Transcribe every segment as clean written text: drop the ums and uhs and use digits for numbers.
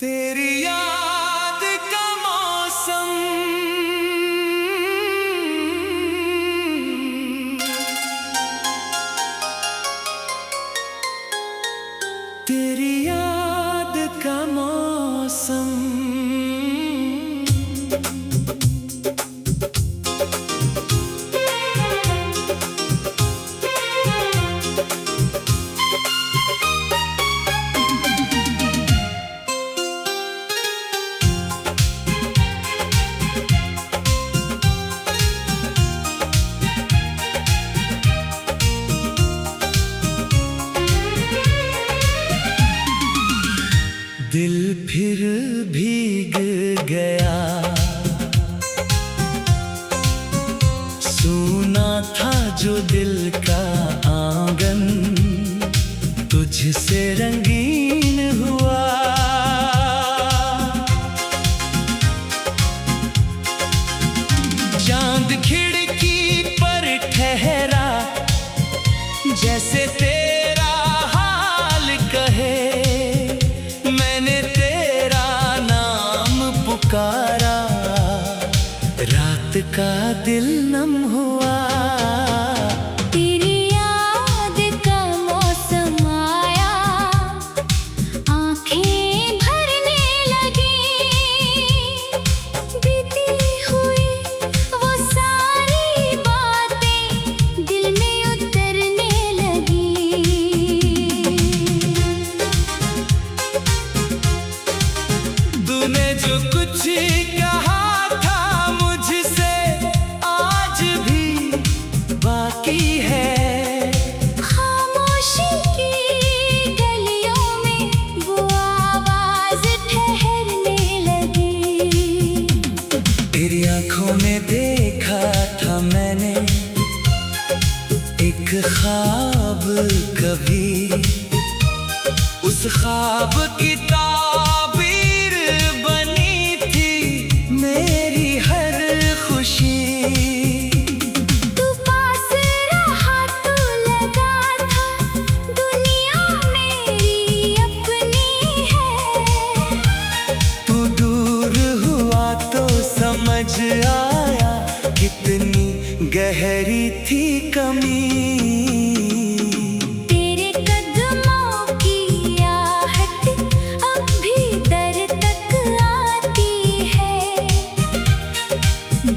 तेरी याद का मौसम तेरी याद का मौसम दिल फिर भीग गया, सूना था जो दिल का आंगन, तुझसे रंगीन हुआ। चांद खिड़की पर ठहरा, जैसे तेरा हाल कहे, पुकारा, रात का दिल नम हुआ। तेरी याद का मौसम आया, आंखें भरने लगी, बीती हुई वो सारी बातें दिल में उतरने लगी। तूने जो कुछ कहा था मुझसे, आज भी बाकी है। खामोशी की गलियों में वो आवाज ठहरने लगी। तेरी आंखों में देखा था मैंने एक ख्वाब कभी, उस ख्वाब की ताबीर बनी थी मेरी हर खुशी। तू पास रहा तो लगा था दुनिया मेरी अपनी है, तू दूर हुआ तो समझ आया कितनी गहरी थी कमी।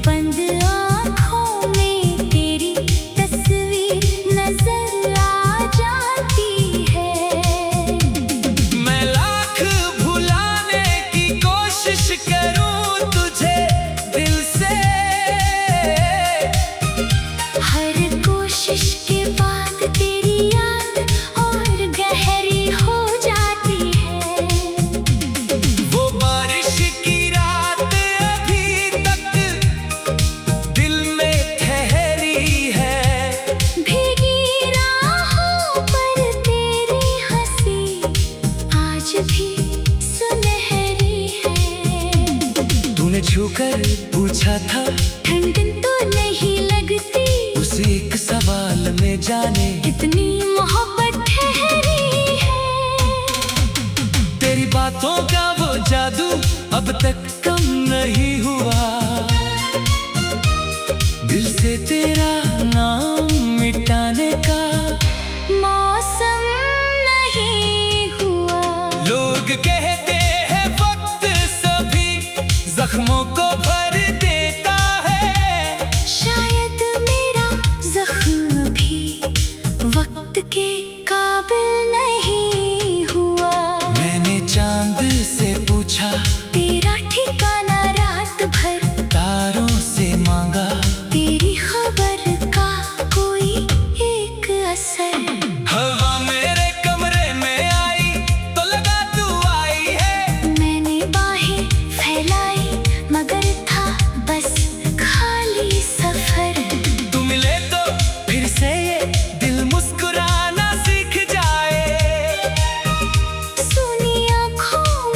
बंद आँखों में तेरी तस्वीर नजर आ जाती है। मैं लाख भुलाने की कोशिश करूं तुझे दिल से, हर कोशिश के बाद तेरी याद और गहरी हो जाती है। वो बारिश की रात अभी तक दिल में ठहरी है, भीगी राहों पर तेरी हंसी आज भी सुनहरी है। तूने छूकर पूछा था ठंडन तो नहीं लगती, उस एक सवाल में जाने कितनी मोहब्बत ठहरी है। तेरी बातों का वो जादू अब तक कम नहीं हुआ, दिल से तेरा नाम मिटाने का मौसम नहीं हुआ। लोग कहते हैं वक्त सभी जख्मों को भर देता है, शायद मेरा जख्म भी वक्त के काबिल नहीं हुआ। मैंने चांद से पूछा तेरा ठिकाना रात भर, तारों से मांगा तेरी खबर का कोई एक असर। हवा मेरे कमरे में आई तो लगा तू आई है, मैंने बाहें फैलाई मगर था बस खाली सफर। तू मिले तो फिर से ये दिल मुस्कुराना सीख जाए। सुनी आँखों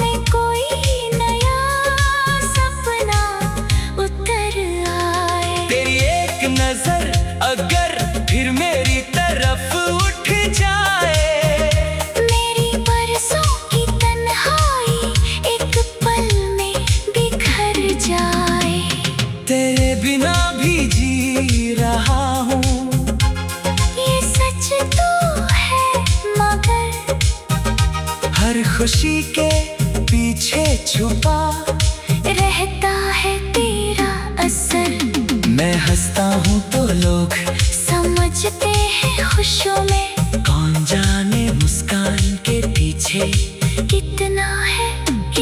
हर खुशी के पीछे छुपा रहता है तेरा असर। मैं हंसता हूँ तो लोग समझते हैं खुशियों में, कौन जाने मुस्कान के पीछे कितना है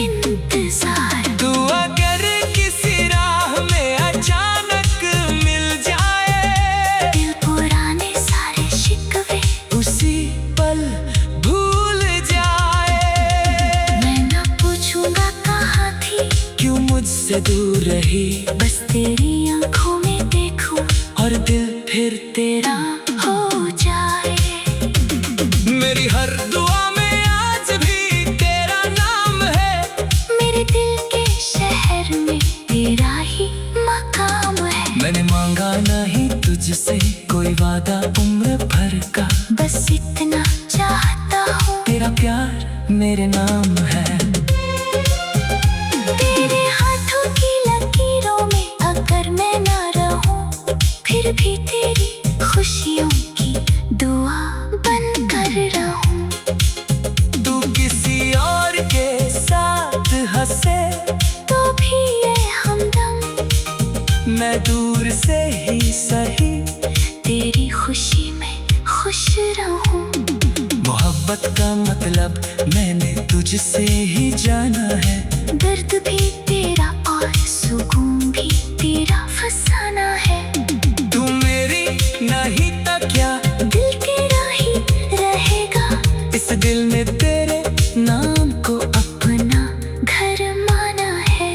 इंतजार। तू अगर किसी राह में अचानक मिल जाए, दिल पुराने सारे शिकवे उसी पल भूल जाए। मैं ना पूछूंगा कहाँ थी, क्यों मुझसे दूर रही, बस तेरी आंखों में देखूं और दिल फिर तेरा हो जाए। मेरी हर दुआ में आज भी तेरा नाम है, मेरे दिल के शहर में तेरा ही मकाम है। मैंने मांगा नहीं तुझसे कोई वादा उम्र भर का, बस इतना चाहता हूँ तेरा प्यार मेरे नाम है। तेरे हाथों की लकीरों में अगर मैं ना रहूं, फिर भी तेरी खुशियों की दुआ बनकर रहूं। तू किसी और के साथ हंसे तो भी ये हमदम, मैं दूर से ही सही तेरी खुशी में खुश रहूं। मोहब्बत का मतलब मैंने तुझसे ही जाना है, दर्द भी तेरा और सुकून भी तेरा फसाना है। तू मेरी नहीं तो क्या, दिल तेरा ही रहेगा, इस दिल में तेरे नाम को अपना घर माना है।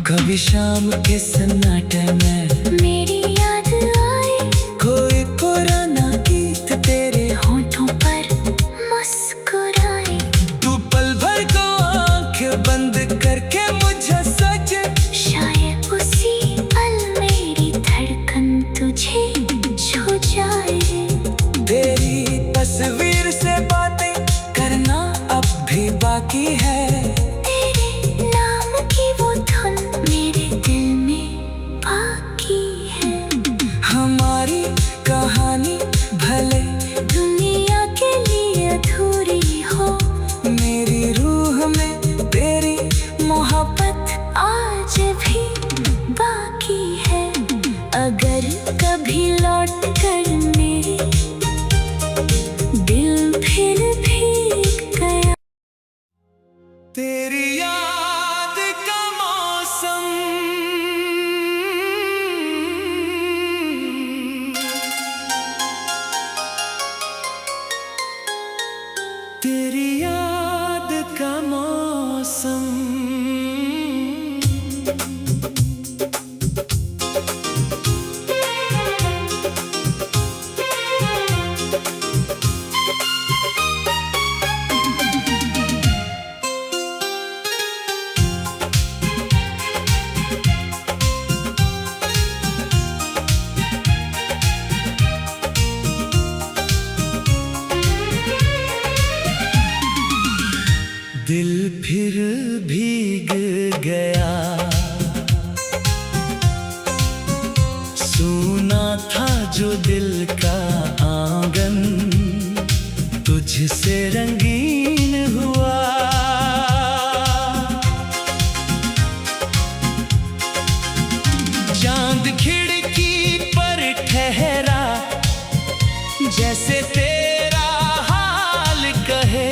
कभी शाम के सन्नाटे में मेरी याद आए, कोई पुराना गीत तेरे होठों पर मुस्कुराए। तू पल भर को आंख बंद करके मुझे सजे, शायद उसी पल मेरी धड़कन तुझे छू जाए। तेरी तस्वीर से बातें करना अब भी बाकी है, तेरे नाम की वो धुन मेरे दिल में बाकी है। हमारी कहानी भले दुनिया के लिए अधूरी हो, मेरी रूह में तेरी मोहब्बत आज भी बाकी है। अगर कभी लौट कर मेरी दिल फिर भीग गया, तेरी याद का मौसम तेरी याद का मौसम दिल फिर भीग गया, सुना था जो दिल का आंगन तुझसे रंगीन हुआ। चांद खिड़की पर ठहरा, जैसे तेरा हाल कहे,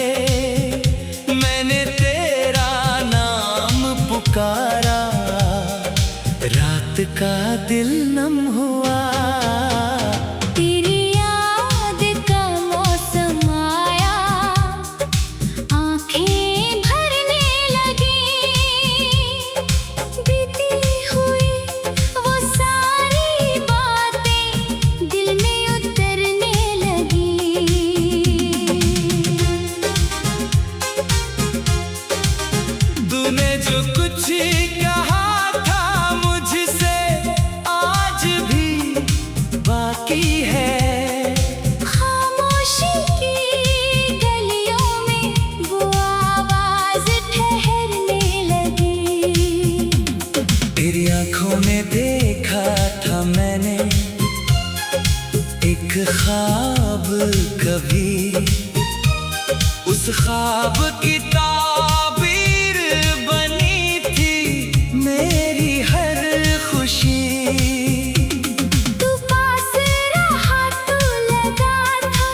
मैंने तेरा नाम पुकारा, रात का दिल नम हुआ। तेरी याद का मौसम आया, आंखें भरने लगी, बीती हुई वो सारी बातें दिल में उतरने लगी। तूने जो कुछ कहा था मुझसे आज भी बाकी है, खामोशी की गलियों में वो आवाज ठहरने लगी। तेरी आंखों में देखा था मैंने एक ख्वाब कभी, उस उस ख्वाब की ताबीर बनी थी मेरी हर खुशी। तू पास रहा तो लगा था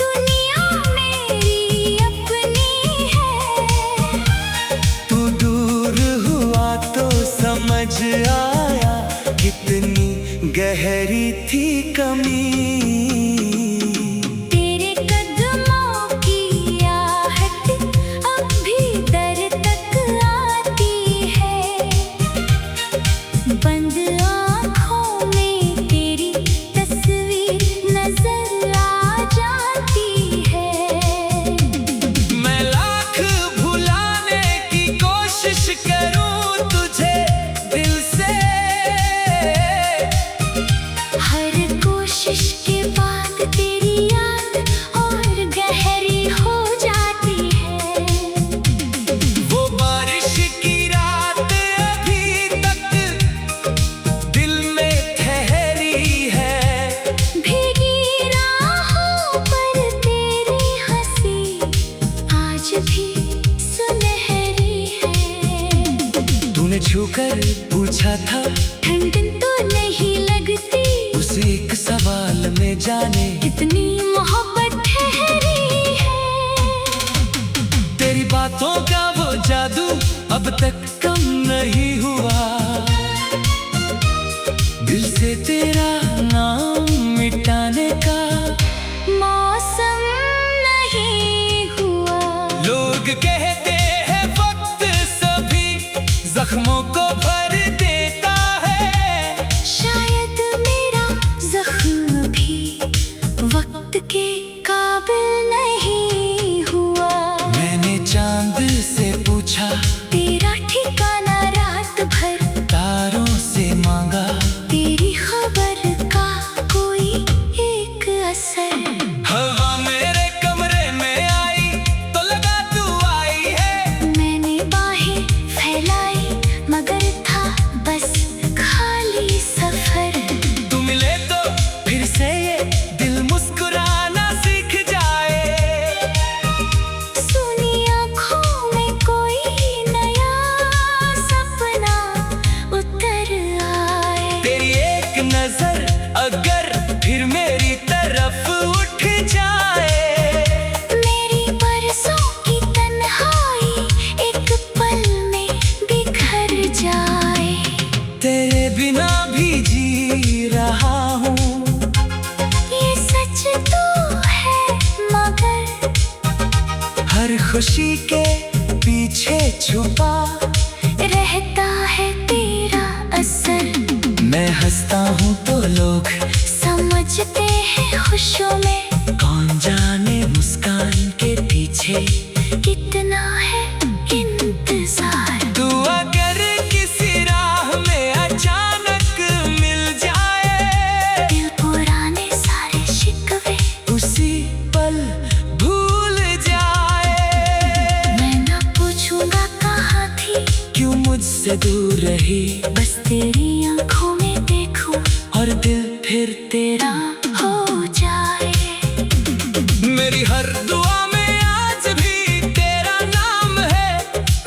दुनिया मेरी अपनी है। तू दूर हुआ तो समझ आया कितनी गहरी थी कमी। बंद आँखों में तेरी तस्वीर नजर आ जाती है। मैं लाख भुलाने की कोशिश करूं तुझे दिल से, हर कोशिश के बाद तेरी याद और गहरी हो जाती है। वो बारिश की रात अभी तक दिल में ठहरी है। भीगी राहों पर तेरी हंसी आज भी सुनहरी है। तूने छूकर पूछा था ठंड तो नहीं लगती, उस एक सवाल में जाने कितनी मोहब्बत ठहरी है। तेरी बातों का वो जादू अब तक कम नहीं हुआ। दिल से तेरा नाम मिटाने का मौसम नहीं हुआ। लोग कहते हैं वक्त सभी जख्मों को भर देता है। शायद मेरा जख्म भी वक्त के काबिल नहीं हुआ। मैंने चांद से पूछा तेरा ठिकाना रात भर, तारों से मांगा तेरी खबर का कोई एक असर। हवा मेरे कमरे में आई तो लगा तू आई है। मैंने बाहें फैलाई मगर था बस खाली सफर। तू मिले तो फिर से ये दिल मुस्कुराना सीख जाए। सुनी आँखों में कोई नया सपना उतर आए। तेरी एक नजर अगर फिर मेरी तरफ उठ जाए। मेरी बरसों की तन्हाई एक पल में बिखर जाए। तेरे बिना भी जी रहा हूँ, ये सच तो है मगर हर खुशी के पीछे छुपा रहता है तेरा असर। मैं हंसता हूँ तो लोग समझते हैं खुशियों में, कौन जाने मुस्कान के पीछे कितना है इंतजार। तू अगर किसी राह में अचानक मिल जाए, दिल पुराने सारे शिकवे उसी पल भूल जाए। मैं ना पूछूंगा कहाँ थी, क्यों मुझसे दूर रही, बस तेरी आँखों में देखूं और दिल फिर तेरा हो जाए। मेरी हर दुआ में आज भी तेरा नाम है।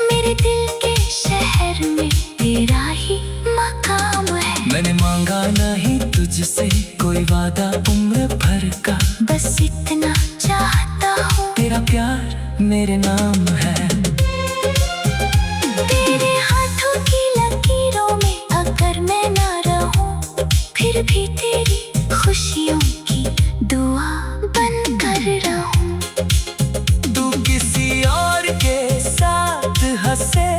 मेरे दिल के शहर में तेरा ही मकाम है। मैंने मांगा नहीं तुझसे कोई वादा उम्र भर का, बस इतना चाहता हूँ तेरा प्यार मेरे नाम है। तेरे हाथों की लकीरों में अगर मैं ना रहूं, फिर भी तेरी खुशियों की दुआ बन कर रहूं। तू किसी और के साथ हंसे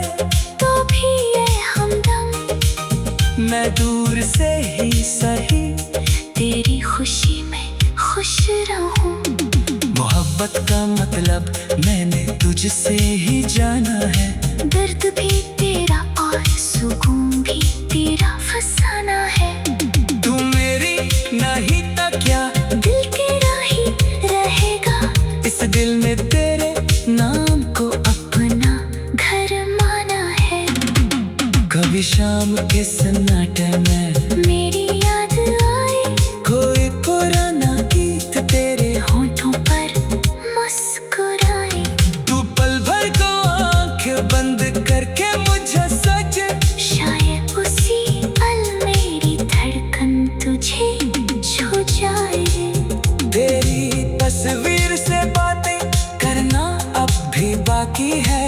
तो भी ये हमदम, मैं दूर से ही सही तेरी खुशी में खुश रहूं। मोहब्बत का मतलब मैंने तुझसे ही जाना है। दर्द भी तेरा और सुकून भी तेरा फसाना है। तू मेरी नहीं तो क्या दिल तेरा ही रहेगा, इस दिल में तेरे नाम को अपना घर माना है। कभी शाम के सन्नाटे में मेरी याद आए, कोई पुराना गीत तेरे होठों पर मुस्कुराए। बाकी है।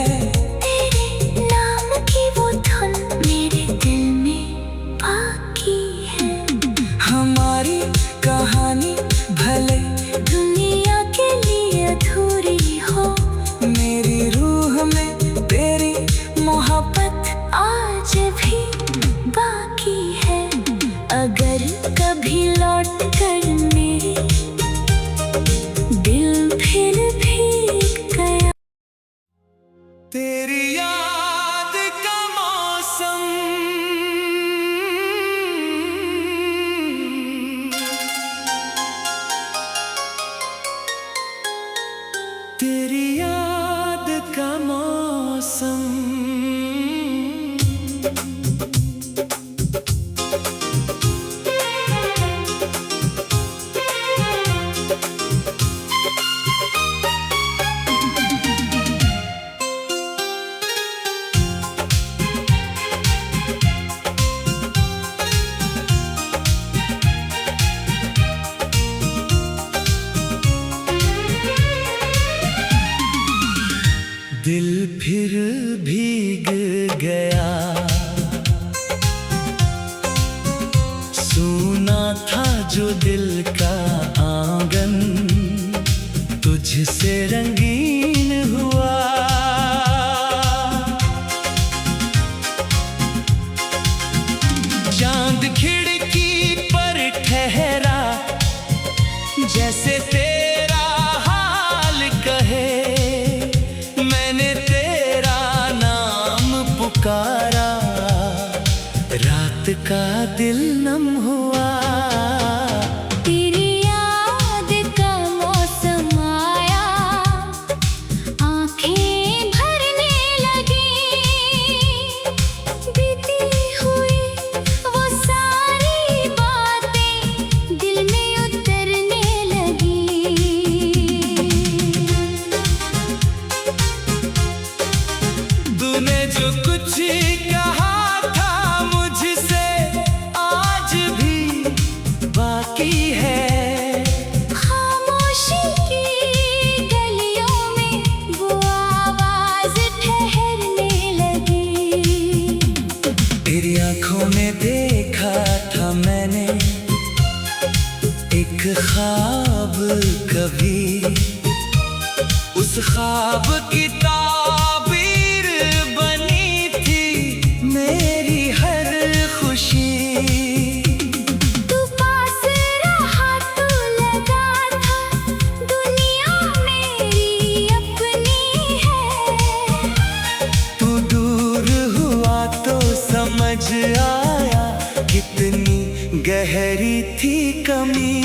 तेरे नाम की वो धुन मेरे दिल में बाकी है। हमारी कहानी भले दुनिया के लिए अधूरी हो, मेरी रूह में तेरी मोहब्बत आज भी बाकी है। अगर कभी लौट कर मेरे दिल फिर भीग गया। तेरी याद का मौसम, तेरी याद का मौसम। दिल फिर भीग गया, सूना था जो दिल का आंगन, तुझसे रंगीन हुआ। चांद खिड़की पर ठहरा, जैसे तेरा हाल कहे। मैंने तेरा नाम पुकारा, रात का दिल नम हुआ। तेरी याद का मौसम आया, आंखें भरने लगी। बीती हुई वो सारी बातें दिल में उतरने लगी। तूने जो कुछ कहा था मुझसे, आज भी बाकी है। खामोशी की गलियों में वो आवाज ठहरने लगी। तेरी आंखों में देखा था मैंने एक ख्वाब कभी, उस ख्वाब की ताबीर बनी थी मेरी हर खुशी। तू पास रहा तो लगा था दुनिया मेरी अपनी है। तू दूर हुआ तो समझ आया कितनी गहरी थी कमी।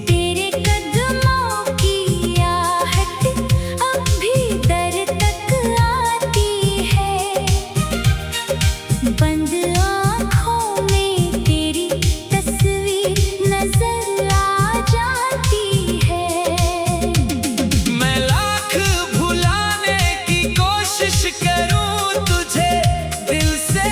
तेरे कदमों की आहट अब भी दर तक आती है। बंद आँखों में तेरी तस्वीर नजर आ जाती है। मैं लाख भुलाने की कोशिश करूं तुझे दिल से,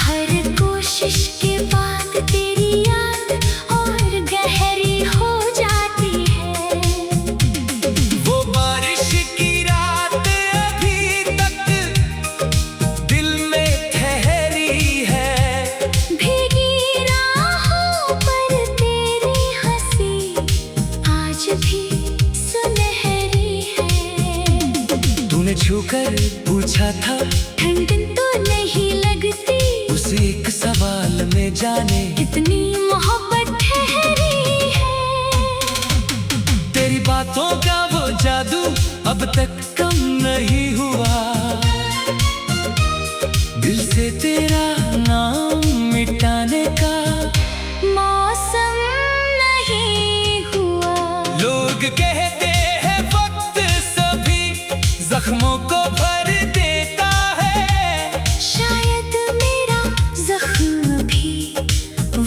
हर कोशिश के बाद तेरी याद और गहरी हो जाती है। वो बारिश की रात अभी तक दिल में ठहरी है। भीगी राहों पर तेरी हंसी आज भी सुनहरी है। तूने छूकर पूछा था ठंडन तो नहीं लगती, उस एक सवाल में जाने कितनी मोहब्बत ठहरी है। तेरी बातों का वो जादू अब तक कम नहीं हुआ। दिल से तेरा नाम मिटाने का मौसम नहीं हुआ। लोग कहते हैं वक्त सभी जख्मों को भर देता है। शायद मेरा जख्म भी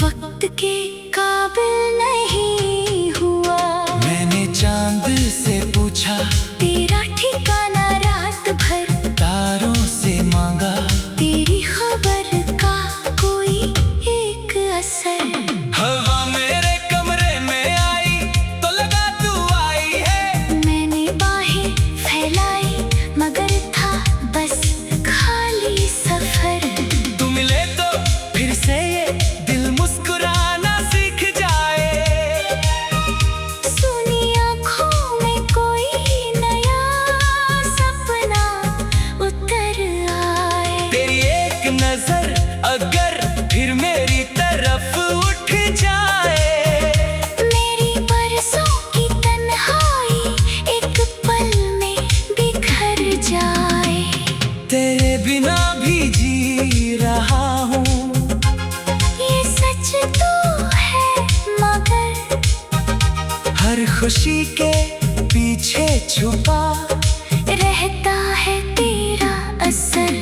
वक्त के काबिल नहीं हुआ। मैंने चांद से पूछा, तेरा ठिकाना रात भर तारों से मांगा, तेरी खबर का कोई एक असर। हवा मेरे कमरे में आई तो लगा तू आई है। छुपा रहता है तेरा असर।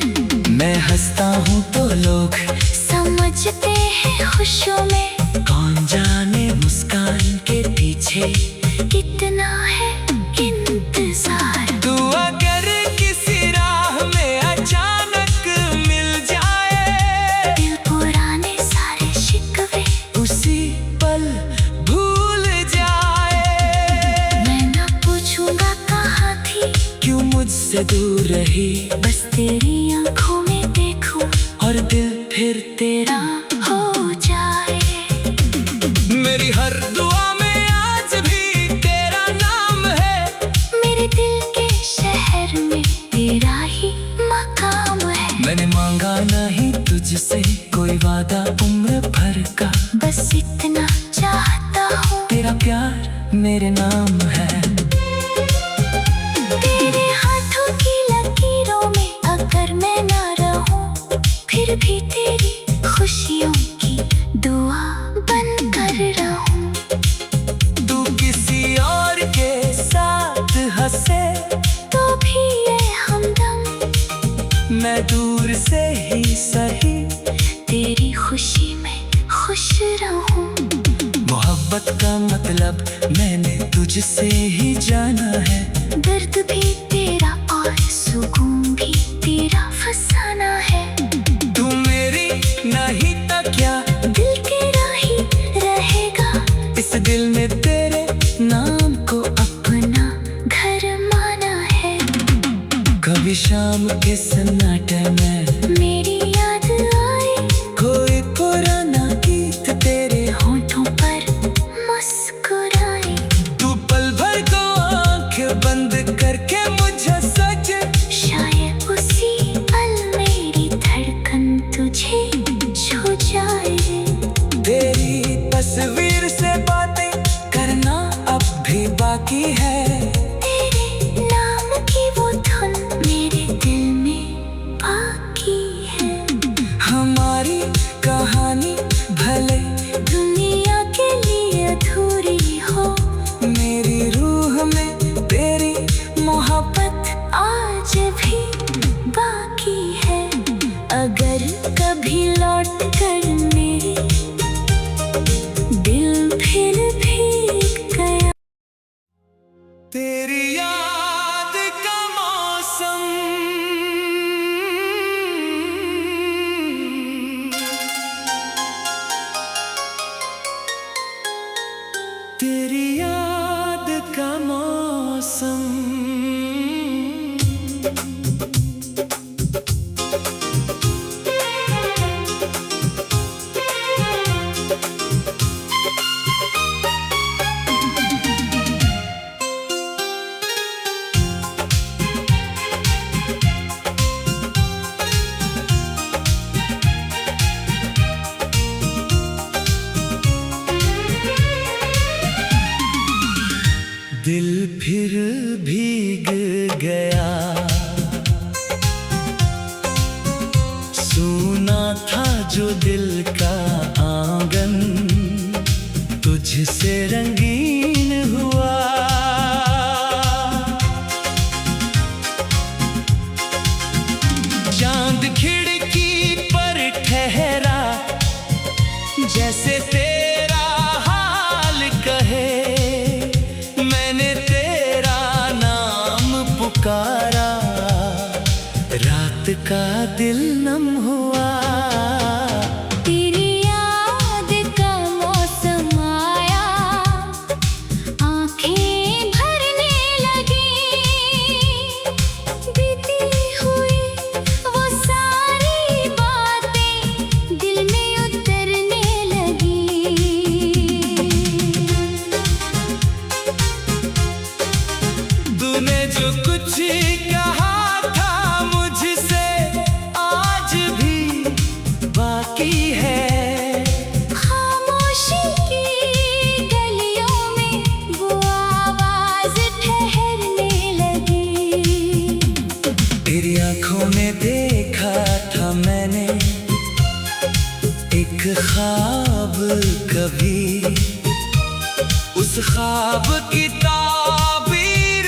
मैं हंसता हूँ तो लोग समझते हैं खुशियों में, कौन जाने मुस्कान के पीछे कितना है इंतजार। तू अगर किसी राह में अचानक मिल जाए, दिल पुराने सारे शिकवे उसी पल भूल जाए। मैं ना पूछूंगा कहाँ थी, क्यों मुझसे दूर रही, बस तेरी आंखों में देखूं और दिल फिर तेरा हो जाए। मेरी हर दुआ में आज भी तेरा नाम है, मेरे दिल के शहर में तेरा ही मकाम है। मैंने मांगा नहीं तुझसे कोई वादा उम्र भर का, बस इतना चाहता हूँ तेरा प्यार मेरे नाम है। तेरे हाथों की लकीरों में अगर मैं ना रहूं, फिर भी तेरी खुशियों की दुआ बनकर रहूं। तू किसी और के साथ हंसे तो भी ये हमदम, मैं दूर से ही सही तेरी खुशी में खुश रहूं। मोहब्बत का मतलब मैंने तुझसे ही जाना है, दर्द भी तेरा और सुकून भी तेरा फसाना है। तू मेरी नहीं तो क्या, दिल तेरा ही रहेगा, इस दिल में तेरे नाम को अपना घर माना है। कभी शाम के सन्नाटे में मेरी याद आए, कोई पुराना गीत तेरे होठों पर मुस्कुराए। तू पल भर को आंख बंद करके मुझे सजे, शायद उसी पल मेरी धड़कन तुझे छू जाए। तेरी तस्वीर से बातें करना अब भी बाकी है, तेरे नाम की वो धुन मेरे दिल में बाकी है। हमारी कहानी भले दुनिया के लिए अधूरी हो, मेरी रूह में तेरी मोहब्बत आज भी बाकी है। अगर कभी लौट कर मेरे दिल फिर भीग गया, तेरी याद का मौसम, तेरी याद का मौसम। दिल फिर भीग गया, सुना था जो दिल का आंगन, तुझसे रंगीन हुआ। चांद खिड़की पर ठहरा, जैसे तेरा हाल कहे, मैंने तेरा नाम पुकारा, रात का दिल नम हुआ। तेरी याद का मौसम आया, आंखें भरने लगी, बीती हुई वो सारी बातें दिल में उतरने लगी। तूने जो कुछ कहा था मुझसे आज भी बाकी है, खामोशी की गलियों में वो आवाज ठहरने लगी। तेरी आंखों में देखा था मैंने एक ख्वाब कभी, उस ख्वाब की ताबीर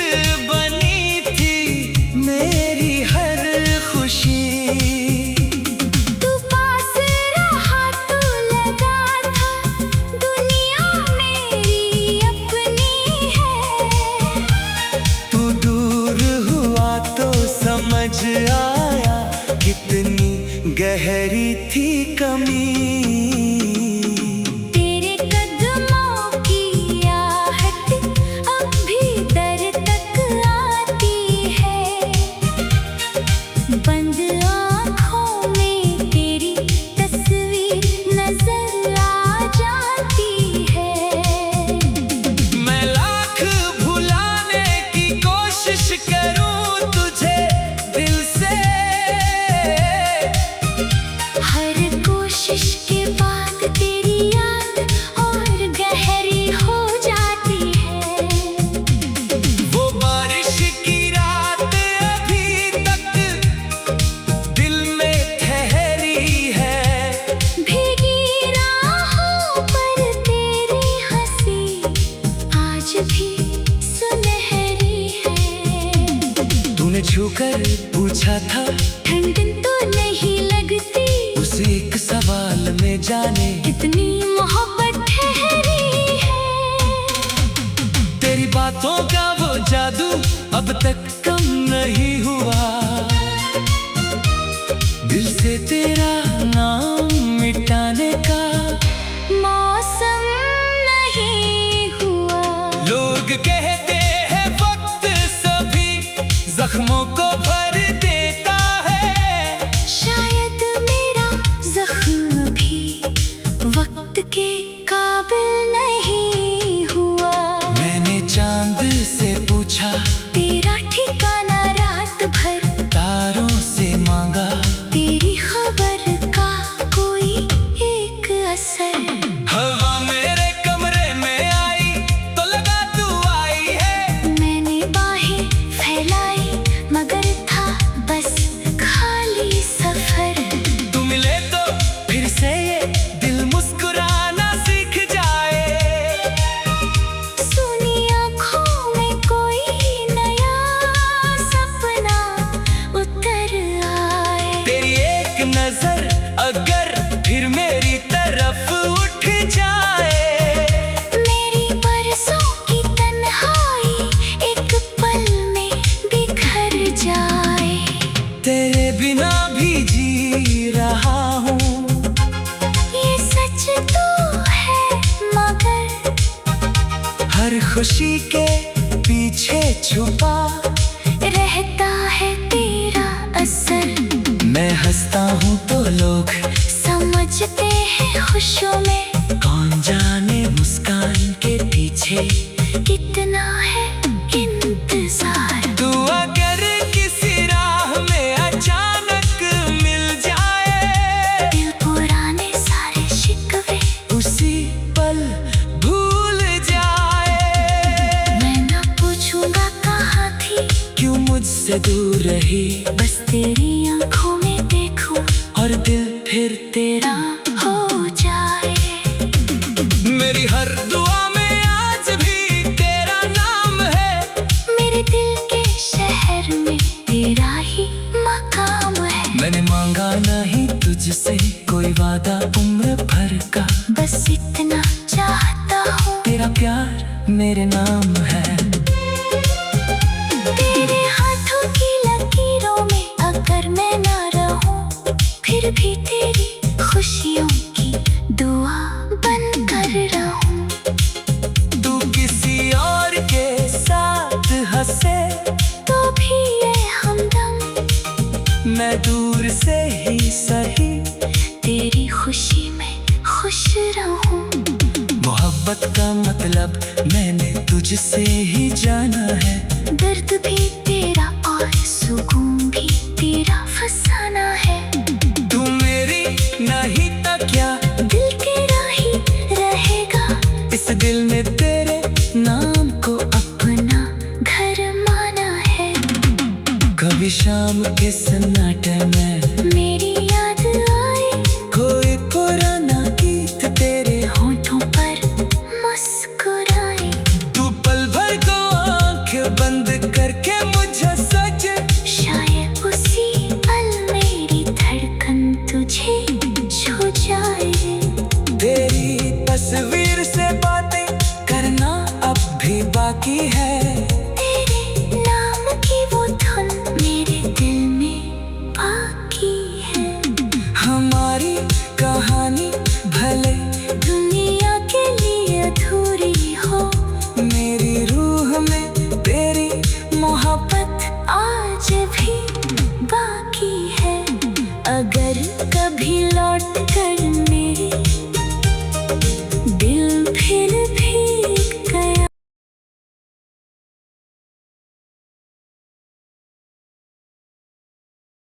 समझ आया कितनी गहरी थी कमी। तेरे कदमों की आहट अब भी दर तक आती है। बंद आँखों में तेरी तस्वीर नजर आ जाती है। मैं लाख भुलाने की कोशिश करूं तुझे दिल से, हर कोशिश के बाद तेरी याद और गहरी हो जाती है। वो बारिश की रात अभी तक दिल में ठहरी है। भीगी राहों पर तेरी हंसी आज भी सुनहरी है। तूने छूकर पूछा था ठंड तो नहीं लगती, उस एक सवाल में जाने कितनी मोहब्बत ठहरी है। तेरी बातों का वो जादू अब तक कम नहीं हुआ। दिल से तेरा नाम मिटाने का मौसम नहीं हुआ। लोग कहते हैं वक्त सभी जख्मों को भर देता है। शायद मेरा जख्म भी वक्त के काबिल नहीं हुआ। मैंने चांद से पूछा तेरा ठिकाना रात भर, तारों से मांगा तेरी खबर का कोई एक असर। हवा मेरे कमरे में आई तो लगा तू आई है। मैंने बाहें फैलाई मगर था बस खाली सफर। तू मिले तो फिर से ये दिल मुस्कुराना सीख जाए। सुनी आँखों में कोई नया सपना उतर आए। तेरी एक नजर अगर फिर मेरी तरफ उठ जाए। मेरी बरसों की तन्हाई एक पल में बिखर जाए। तेरे बिना भी जी रहा हूँ, ये सच तो है मगर हर खुशी के पीछे छुपा रहता है तेरा असर। मैं हंसता हूँ तो लोग समझते हैं खुशियों में कौन जाने मुस्कान के पीछे कितना है इंतजार। तू अगर किसी राह में अचानक मिल जाए, दिल पुराने सारे शिकवे उसी पल भूल जाए। मैं ना पूछूंगा कहाँ थी, क्यों मुझसे दूर रही, बस तेरी आँखों में देखूं और दिल फिर तेरा हो जाए। मेरी हर दुआ में आज भी तेरा नाम है। मेरे दिल के शहर में तेरा ही मकाम है। मैंने मांगा नहीं तुझसे कोई वादा उम्र भर का, बस इतना चाहता हूँ तेरा प्यार मेरे नाम है। तेरे हाथों की लकीरों में अगर मैं ना रहूं, फिर भी तेरी खुशियों की दुआ बनकर रहूं। तू किसी और के साथ हंसे तो भी ये हमदम, मैं दूर से ही सही तेरी खुशी में खुश रहूं। मोहब्बत का मतलब मैंने तुझसे ही जाना है। दर्द भी तेरा और सुकून भी तेरा फसाना है। तू मेरी नहीं तो क्या दिल के राही रहेगा, इस दिल में तेरे नाम को अपना घर माना है। कभी शाम के सन्नाटे में मेरी याद आए, कोई पुराना गीत तेरे होठों पर मुस्कुराए। तू पल भर को आंख बंद करके मुझे सच, शायद उसी पल मेरी धड़कन तुझे छू जाए। तेरी तस्वीर से बातें करना अब भी बाकी है। तेरे नाम की वो धुन मेरे दिल में लौट